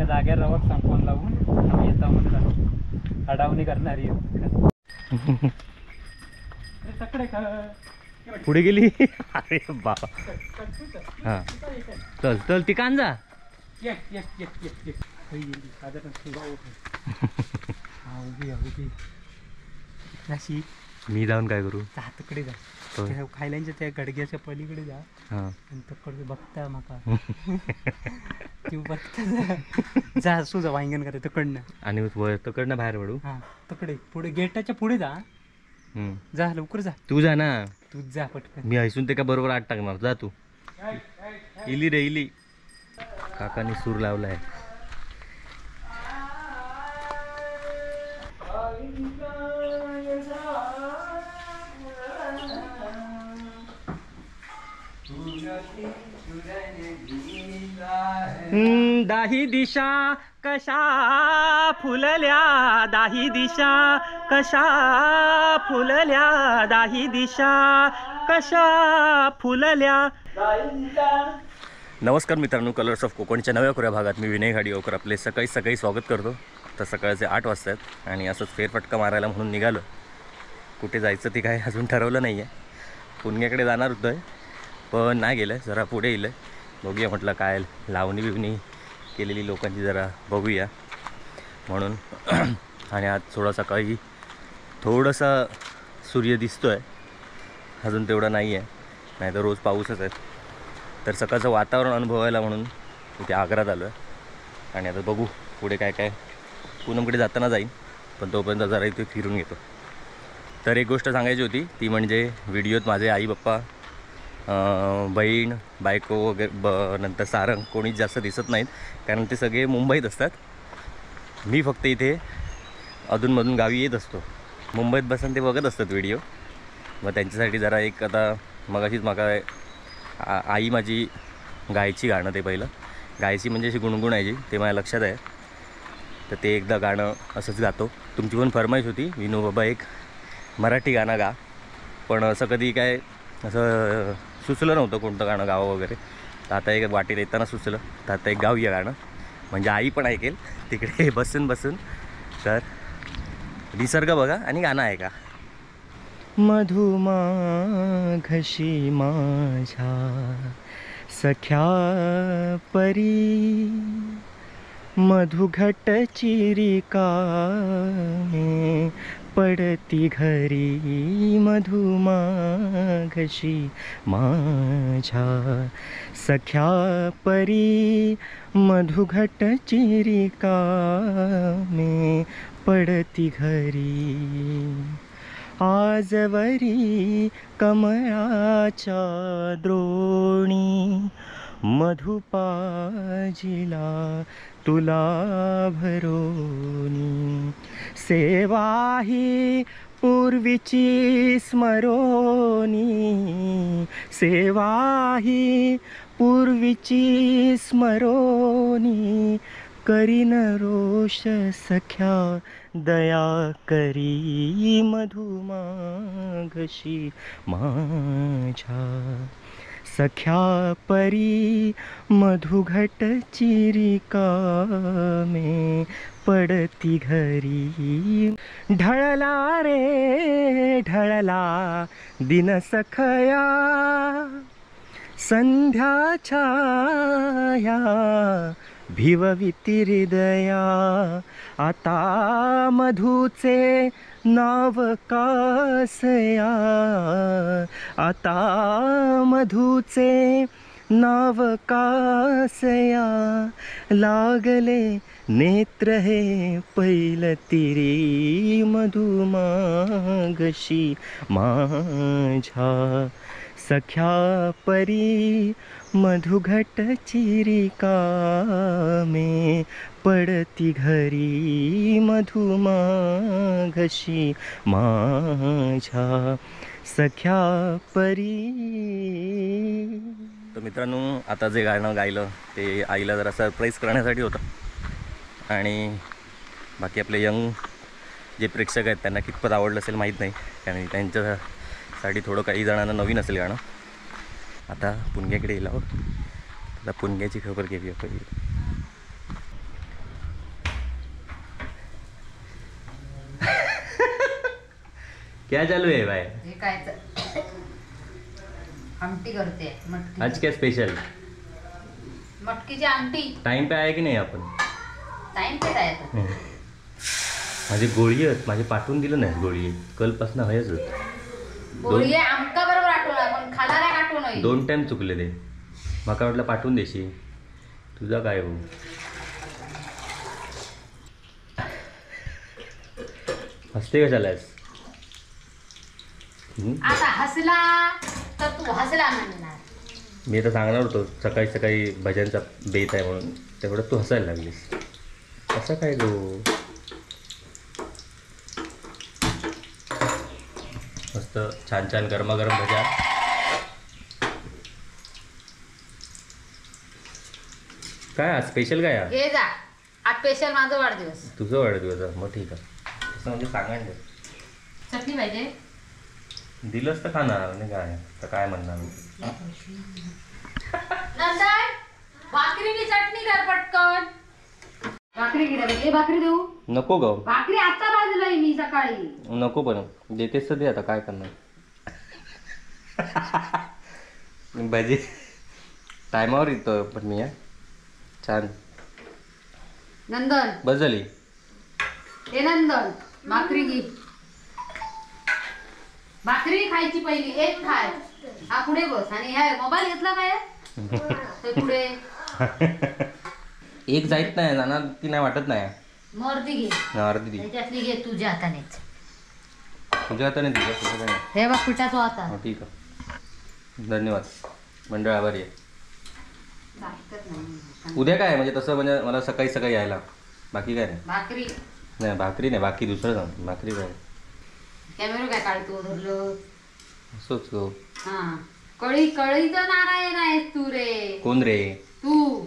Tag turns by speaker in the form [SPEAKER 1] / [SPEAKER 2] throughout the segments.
[SPEAKER 1] एका जागेवर रवक सांग फोन लावून आम्ही येतो म्हणून अडावणी करणारी तकडे
[SPEAKER 2] पुढे गेली. अरे बाबा हा चल चल ती कांजा मी जाऊन काय करू
[SPEAKER 1] तकडे जा खायल्यांच्या त्या गडग्याच्या पलीकडे जा आणि तकडे बघता माका तू बघता जा असू जा वांगण करे तकडनं
[SPEAKER 2] आणि तकडनं बाहेर पडू.
[SPEAKER 1] हा तकडे पुढे गेटाच्या पुढे जा जा लवकर जा.
[SPEAKER 2] तू जा ना
[SPEAKER 1] तू जा पटकन.
[SPEAKER 2] मी ऐसून ते का बरोबर आत टाकणार. जा तू. इली रे इली. काकानी सूर लावलाय. दाही दिशा कशा फुलल्या दाही दिशा कशा फुलल्या दाही दिशा कशा फुलल्या. नमस्कार मित्रांनो, कलर्स ऑफ कोकणच्या नव्या कोऱ्या भागात मी विनय घाडीवकर आपले सकाळी स्वागत करतो. तर सकाळचे 8 वाजता आहेत आणि असंच फेरफटका मारायला म्हणून निघालो. कुठे जायचं ते काय अजून ठरवलं नाही आहे. पुण्याकडे जाणार होतं आहे पण नाही गेलं, जरा पुढे येईल. बघूया म्हटलं काय लावणी बिवणी केलेली लोकांची जरा बघूया म्हणून. आणि आज थोडा सकाळी थोडासा सूर्य दिसतो आहे, अजून तेवढा नाही आहे, नाही तर रोज पाऊसच आहे. तर सकाळचं वातावरण अनुभवायला म्हणून इथे आग्र्यात आलो आहे. आणि आता बघू पुढे काय काय. पूनमकडे जाताना जाईन पण तोपर्यंत जरा इथे फिरून घेतो. तर एक गोष्ट सांगायची होती ती म्हणजे व्हिडिओत माझे आई बाप्पा बहीण बायको वगैरे नंतर सारंग कोणीच जास्त दिसत नाहीत, कारण ते सगळे मुंबईत असतात. मी फक्त इथे अधूनमधून गावी येत असतो. मुंबईत बसून ते बघत असतात व्हिडिओ. मग त्यांच्यासाठी जरा एक आता मगाशीच माका आई माझी गायची गाणं, ते पहिलं गायची म्हणजे अशी गुणगुणायची, ते माझ्या लक्षात आहे. तर ते एकदा गाणं असंच गातो. तुमची पण फरमाईश होती विनू बाबा एक मराठी गाणं गा, पण असं कधी काय असं सुचलं नव्हतं कोणतं गाणं गावं वगैरे. तर आता एक वाटेत येताना सुचलं, तर आता एक गाऊया गाणं, म्हणजे आई पण ऐकेल तिकडे बसून. तर निसर्ग बघा आणि गाणं ऐका. मधुमाघशी माझ्या सख्या परी मधुघट चिरिका पडती घरी मधुमाघशी माझ्या सख्या परी मधुघट चिरिका मे पडती घरी. आजवरी कमळाच्या द्रोणी मधुपाजिला तुला भरोनी सेवा ही पूर्वीची स्मरोनी सेवा ही पूर्वीची स्मरोनी करीन रोष सख्या दया करी मधुमाघशी माझ्या सख्या परी मधुघट चिरिका मे पडती घरी. ढळला रे ढळला दिन सखया संध्या छाया भिवविती हृदया. आता मधुचे नाव कासया आता मधुचे नाव कासया लागले नेत्र हे पैलतिरी मधुमाघशी माझ्या सख्या परी मधुघट चिरिका मे पडती घरी मधुमाघशी माझ्या सख्या परी. तर मित्रांनो, आता जे गाणं गायलं ते आईला जरा सरप्राईज करण्यासाठी होतं. आणि बाकी आपले यंग जे प्रेक्षक आहेत त्यांना कितपत आवडलं असेल माहीत नाही, कारण त्यांच्यासाठी थोडं काही जणांना नवीन असेल गाणं. आता पुणग्याकडे येईल आहोत. आता पुणग्याची खबर घेऊया पहिली. क्या चालू है भाई?
[SPEAKER 3] हे काय आमटी करते मटकी.
[SPEAKER 2] आज क्या स्पेशल?
[SPEAKER 3] मटकीची आमटी.
[SPEAKER 2] टाइम पे आहे की नाही आपण?
[SPEAKER 3] टाइम पे काय आता?
[SPEAKER 2] माझी गोळी आहेत, माझे पाठवून दिलं नाही गोळी, कलपासून हयच होत.
[SPEAKER 3] गोळी आमका बरोबर आठवण पण खाणारा आठवण नाही.
[SPEAKER 2] 2 टाइम चुकले ते. माका वाटलं पाठवून देशी. तुझा काय हो? हसते कशाला आहेस?
[SPEAKER 3] आता हसला तर तू हसला म्हणणार.
[SPEAKER 2] मी तर सांगणार होतो सकाळी सकाळी भजनचा बेत आहे म्हणून, तेवढं तू हसायला लागलीस. असं काय गो? मस्त छान छान गरमागरम भजा. काय आज स्पेशल काय आहे?
[SPEAKER 3] घे जा. आज स्पेशल माझा वाढदिवस.
[SPEAKER 2] तुझं वाढदिवस आहे, मग ठीक आहे. तसं म्हणजे सांगायला
[SPEAKER 3] चटणी पाहिजे.
[SPEAKER 2] दिलंच तर खाणार म्हणजे काय, तर काय म्हणणार.
[SPEAKER 3] नंतर भाकरीची चटणी कर पटकन. भाकरी किती पाहिजे? भाकरी देऊ?
[SPEAKER 2] नको ग,
[SPEAKER 3] भाकरी आता भाजलोय मी सकाळी.
[SPEAKER 2] नको पण देतेस तर दे, आता काय करणार. भजी टायमावर येतो पण मी छान.
[SPEAKER 3] नंदन
[SPEAKER 2] बस झाली.
[SPEAKER 3] हे नंदन भाकरी घे. भाकरी खायची पहिली, एक खाय. हा पुढे बस. आणि ह्या मोबाईल घेतला काय ते पुढे
[SPEAKER 2] एक जायत नाही, जाणार ती नाही वाटत नाही.
[SPEAKER 3] मोरती घे.
[SPEAKER 2] अर्धी दी
[SPEAKER 3] त्याच्यातली घे तुझ्या हातानेच.
[SPEAKER 2] तुझ्या हाताने दिलं, तुझं काय नाही.
[SPEAKER 3] हे बघ पिठाचा हाता.
[SPEAKER 2] हो ठीक आहे, धन्यवाद. मंडळ आभारी आहे. उद्या काय म्हणजे तसं म्हणजे मला सकाळी सकाळी यायला, बाकी काय नाही.
[SPEAKER 3] भाकरी
[SPEAKER 2] नाही भाकरी नाही, बाकी दुसरं सांगतो. भाकरी काय
[SPEAKER 3] कॅमेरा काय काढतो धरलं
[SPEAKER 2] असंच हो.
[SPEAKER 3] हा कळी कळीचं नारायण आहेस तू रे.
[SPEAKER 2] कोण रे
[SPEAKER 3] तू?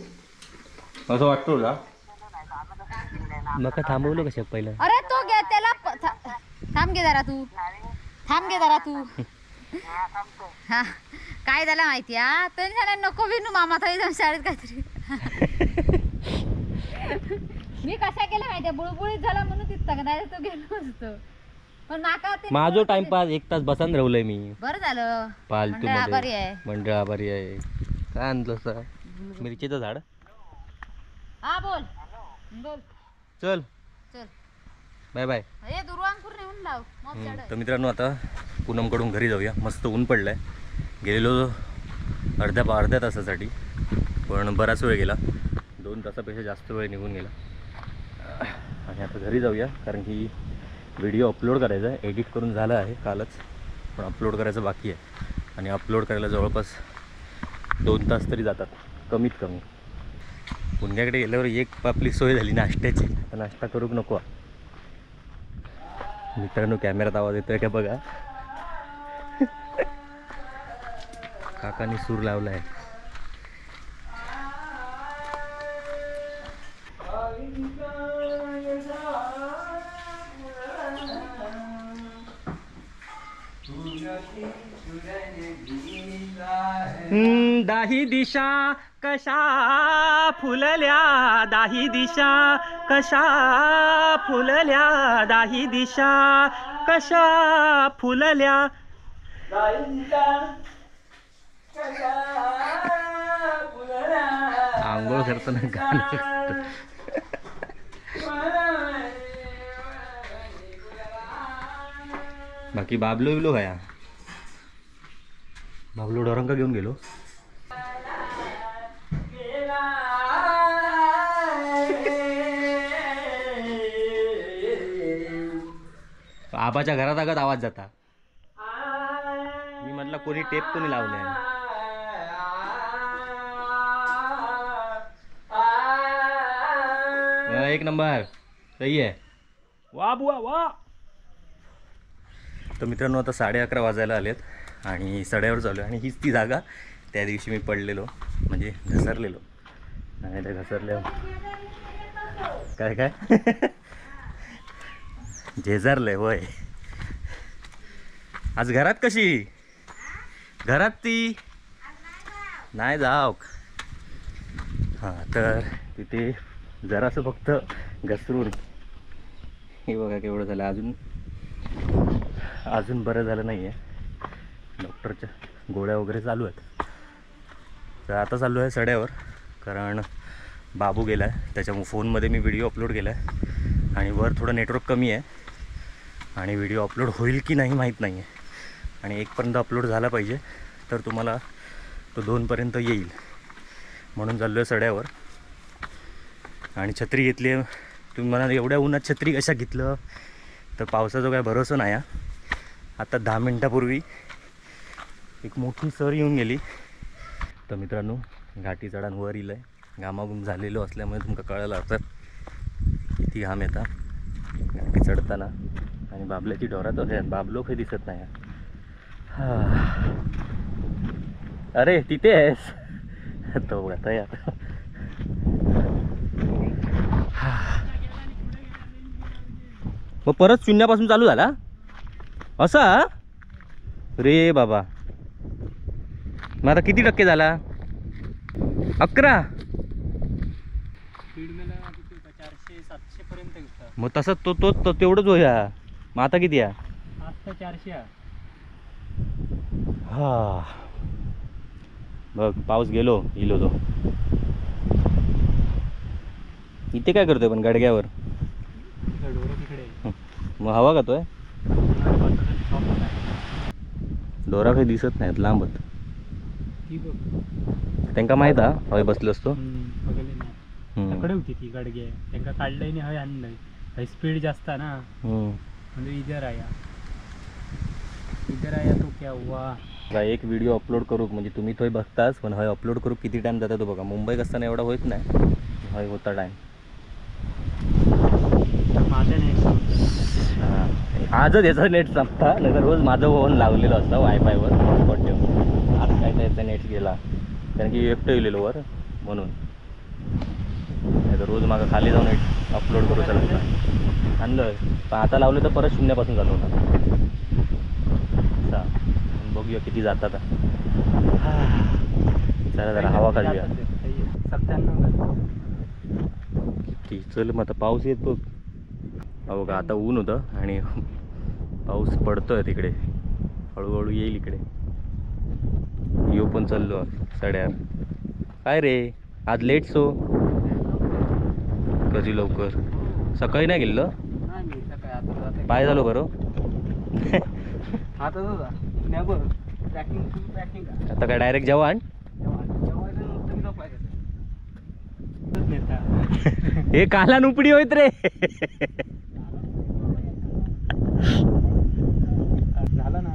[SPEAKER 2] असं वाटतो का? मग थांबवलं कशा पहिलं?
[SPEAKER 3] अरे तो घे त्याला थांब घे जरा तू. थांब घे जरा तू. हा काय झालं माहिती हा, तरी झालं नको विनू मामा थोडी जाऊन शाळेत काहीतरी. मी कशा केलं माहितीये, बुळबुळीत झाला म्हणून तिथं नाही तो गेलो असतो. पण नाका ते
[SPEAKER 2] माझं टाइमपास 1 तास बसून राहलोय मी.
[SPEAKER 3] बरं झालं.
[SPEAKER 2] फालतू
[SPEAKER 3] मंडळ आभारी आहे.
[SPEAKER 2] मंडळ आभारी आहे. काय आणलं सर? मिरचीचं झाड.
[SPEAKER 3] हा बोल बोल.
[SPEAKER 2] चल
[SPEAKER 3] चल
[SPEAKER 2] बाय बाय.
[SPEAKER 3] हे दुर्वांकूर नेऊन लाव मग चढ.
[SPEAKER 2] तर मित्रांनो आता पूनमकडून घरी जाऊया. मस्त ऊन पडलं आहे. गेलेलो अर्ध्या तासासाठी, पण बराच वेळ गेला. 2 तासापेक्षा जास्त वेळ निघून गेला. आणि आता घरी जाऊया, कारण की व्हिडिओ अपलोड करायचा आहे. एडिट करून झालं आहे कालच, पण अपलोड करायचं बाकी आहे. आणि अपलोड करायला जवळपास 2 तास तरी जातात कमीत कमी. पुण्याकडे गेल्यावर एक आपली सोय झाली नाश्त्याची. तर नाश्ता करूक नको. मित्रांनो कॅमेऱ्यात आवाज येतोय का बघा. काकांनी सूर लावला आहे. दाही दिशा कशा फुलल्या, दाही दिशा कशा फुलल्या, दाही दिशा कशा फुलल्या. आंघोळ करताना गाणं. बाकी बाबलो बिबलो काय? बाबलो डोरंका घेऊन गेलो. आबाच्या घरात आगत आवाज जाता. मी म्हटलं कोणी टेप कोणी लावले. एक नंबर सही आहे. वा बुवा वा. तर मित्रांनो आता 11:30 वाजायला आलेत आणि सड्यावर चालू आहे. आणि हीच ती जागा त्या दिवशी मी पडलेलो, म्हणजे घसरलेलो. आणि त्या घसरल्या काय काय झेजारलंय होय. आज घरात कशी? घरात ती नाही जाव. हां तर तिथे जरासं फक्त घसरून हे बघा केवढं झालं. अजून अजून बरं झालं नाही आहे. डॉक्टरच्या गोळ्या वगैरे चालू आहेत. तर आता चाललो आहे सड्यावर, कारण बाबू गेला आहे. त्याच्यामुळे फोनमध्ये मी व्हिडिओ अपलोड केला आहे आणि वर थोडं नेटवर्क कमी आहे आणि व्हिडिओ अपलोड होईल की नाही माहीत नाही आहे. आणि 1पर्यंत अपलोड झाला पाहिजे, तर तुम्हाला तो 2पर्यंत येईल. म्हणून चाललो आहे सड्यावर. आणि छत्री घेतली आहे. तुम्ही मला एवढ्या उन्हात छत्री कशा घेतलं, तर पावसाचा काय भरोसा नाही आहे. आता 10 मिनटापूर्वी एक मोठी सर येऊन गेली. तर मित्रांनो, घाटी चढान वर येईल आहे. घामाघूम झालेलो असल्यामुळे तुमका कळलं असतं किती घाम येतात घाटी चढताना. आणि बाबल्याची ढोरात आहेत, बाबलो काही दिसत नाही. अरे तिथे आहेस तो बघा यार. मग परत शून्यापासून चालू झाला असा रे बाबा. मग आता किती टक्के झाला? 11.
[SPEAKER 1] स्पीड मला 400-700 पर्यंत घेतला.
[SPEAKER 2] मग तसं तो तेवढंच होया. मग आता किती आहे?
[SPEAKER 1] आता 400 आहे.
[SPEAKER 2] हा बघ, पाऊस गेलो इलो तो. इथे काय करतोय पण गाडग्यावर?
[SPEAKER 1] ढोरं तिकडे.
[SPEAKER 2] मग हवा खातोय? डोरा काही दिसत नाहीत, लांबत.
[SPEAKER 1] ती बघ,
[SPEAKER 2] त्यांका माहित हा हय बसलो असतो.
[SPEAKER 1] बघले ना तकडे होती ती गाडगे. त्यांना काढलंय नाही, हय आणलंय. हय स्पीड जास्त आहे ना, म्हणजे इधर आया तो क्या हुआ.
[SPEAKER 2] एक व्हिडिओ अपलोड करू म्हणजे तुम्ही तो बघताच, पण हय अपलोड करू किती टाइम जाता तो बघा. मुंबईत असताना एवढा होत नाही, हय होता टाइम.
[SPEAKER 1] माझ्या नेट
[SPEAKER 2] आजच याचा नेट संपता, नंतर रोज माझं फोन लावलेलं असतं वायफायवर हॉटस्पॉट ठेवून. आज काय त्याचा नेट गेला, कारण की एकटं येलेलो वर म्हणून. नाही तर रोज मागं खाली जाऊन नेट अपलोड करू चालत आणलं. पण आता लावलं तर परत शून्यापासून चालू होणार. अच्छा, बघूया किती जातात. चला जरा हवा खाली.
[SPEAKER 1] 97.
[SPEAKER 2] किती चल. मग आता पाऊस येत बघ. हो का, आता ऊन होतं आणि पाऊस पडतोय तिकडे. हळूहळू येईल इकडे. येऊ पण चाललो सड्यावर. काय रे आज लेट सो? कधी लवकर? सकाळी नाही गेलं? पाय झालो बरं. आता काय डायरेक्ट जेवण? हे काला नुपडी होत रे.
[SPEAKER 1] झालं ना.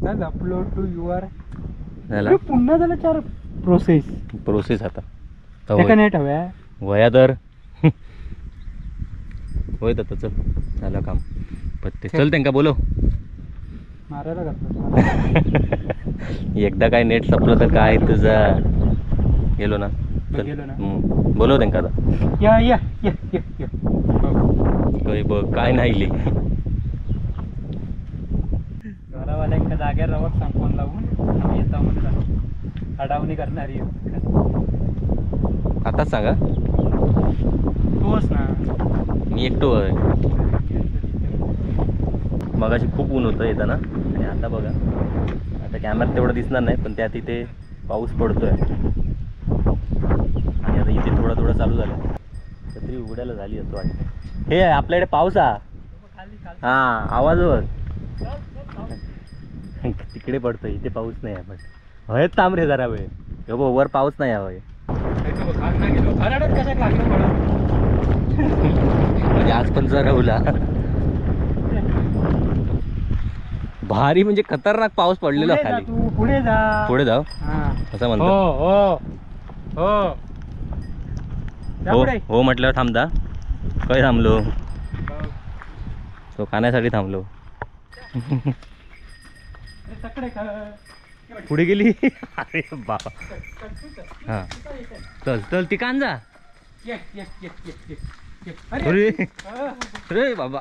[SPEAKER 1] चल अपलोड टू युअर.
[SPEAKER 2] झाला
[SPEAKER 1] पुन्हा झालं 4 प्रोसेस
[SPEAKER 2] आता
[SPEAKER 1] त्या नेट हव्या
[SPEAKER 2] वया तर होय. आता चल झालं काम पत्ते. चल त्यांना बोलव.
[SPEAKER 1] मारायला घातलं.
[SPEAKER 2] एकदा काय नेट संपलं तर काय तुझा. गेलो ना.
[SPEAKER 1] गेलो ना.
[SPEAKER 2] बोलव त्यांना आता.
[SPEAKER 1] या या या या या.
[SPEAKER 2] बघ काय नाही लिही.
[SPEAKER 1] घरावाल्यांका जाग्यावर रवक सांग फोन लावून आम्ही येतो म्हणून अडावणी करणारी.
[SPEAKER 2] आताच सांगा.
[SPEAKER 1] तोच ना.
[SPEAKER 2] मी एकटो आहे. मगाशी खूप ऊन होतं येताना आणि आता बघा. आता कॅमेऱ्यात तेवढं दिसणार नाही, पण त्यात इथे पाऊस पडतोय आणि आता इथे थोडं थोडं चालू झालं. छत्री उघडायला झाली असं वाटतं. हे आपल्याकडे पाऊस हा आवाज बघ. तिकडे पडतोय, इथे पाऊस नाही आहे. पण हयत थांब रे जरा वेळ. हो बघ वर पाऊस नाही हवंय. म्हणजे आज पण जरा उला भारी म्हणजे खतरनाक पाऊस पडलेला खाली.
[SPEAKER 1] पुढे जा.
[SPEAKER 2] पुढे जाऊ असं म्हणतो. हो म्हटल्यावर थांबता. काय थांबलो? तो खाण्यासाठी थांबलो. पुढे गेली. अरे बाबा. हा चल चल ती कांजा. अरे अरे बाबा.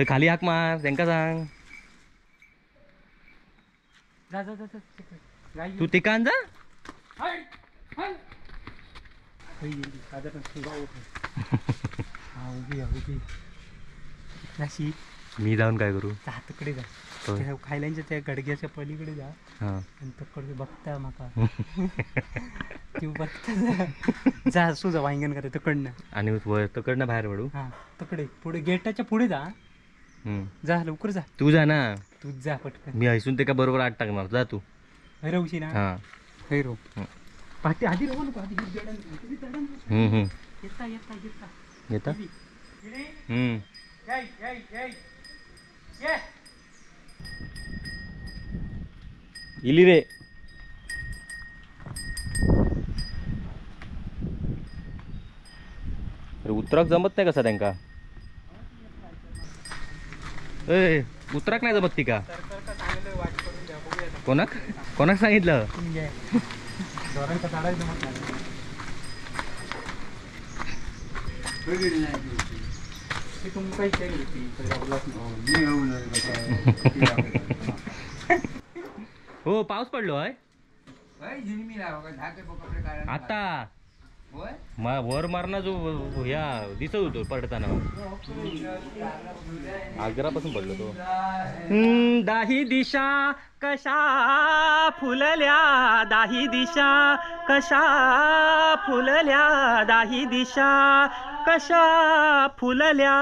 [SPEAKER 2] खाली हाक मार त्यांका सांग. तू ते कांजा
[SPEAKER 1] साधारण हा उभी उभी अशी
[SPEAKER 2] मी जाऊन काय करू?
[SPEAKER 1] जा तिकडे जा
[SPEAKER 2] होय.
[SPEAKER 1] त्या खायल्यांच्या त्या गडग्याच्या पलीकडे जा
[SPEAKER 2] हां
[SPEAKER 1] आणि तकडे बघता माका ती बघता जा असू जा वांगण करा तिकडनं
[SPEAKER 2] आणि तिकडनं बाहेर पडू.
[SPEAKER 1] हा तिकडे पुढे गेटाच्या पुढे जा जा लवकर जा
[SPEAKER 2] तू जा ना,
[SPEAKER 1] तूच जा पटकन
[SPEAKER 2] मी ऐसून ते का बरोबर आत टाकणार. जा तू.
[SPEAKER 1] रवशी ना
[SPEAKER 2] हां
[SPEAKER 1] हैरो
[SPEAKER 2] हं.
[SPEAKER 1] पाठी आधी रवू नको आधी येता येता येता
[SPEAKER 2] येता. इली रे. अरे उतराक जमत नाही कसा त्यांका? ए उतराक नाही जमत ती का? कोणाक कोणाक सांगितलं?
[SPEAKER 1] जोरांचा झाडायचं जमत नाही ते तुम्ही काही केली
[SPEAKER 2] हो पाऊस पडलो आहे आता. वर मारणं जो ह्या दिसत होतो पडताना आग्रापासून पडलो तो. दाही दिशा कशा फुलल्या, दाही दिशा कशा फुलल्या, दाही दिशा कशा फुलल्या.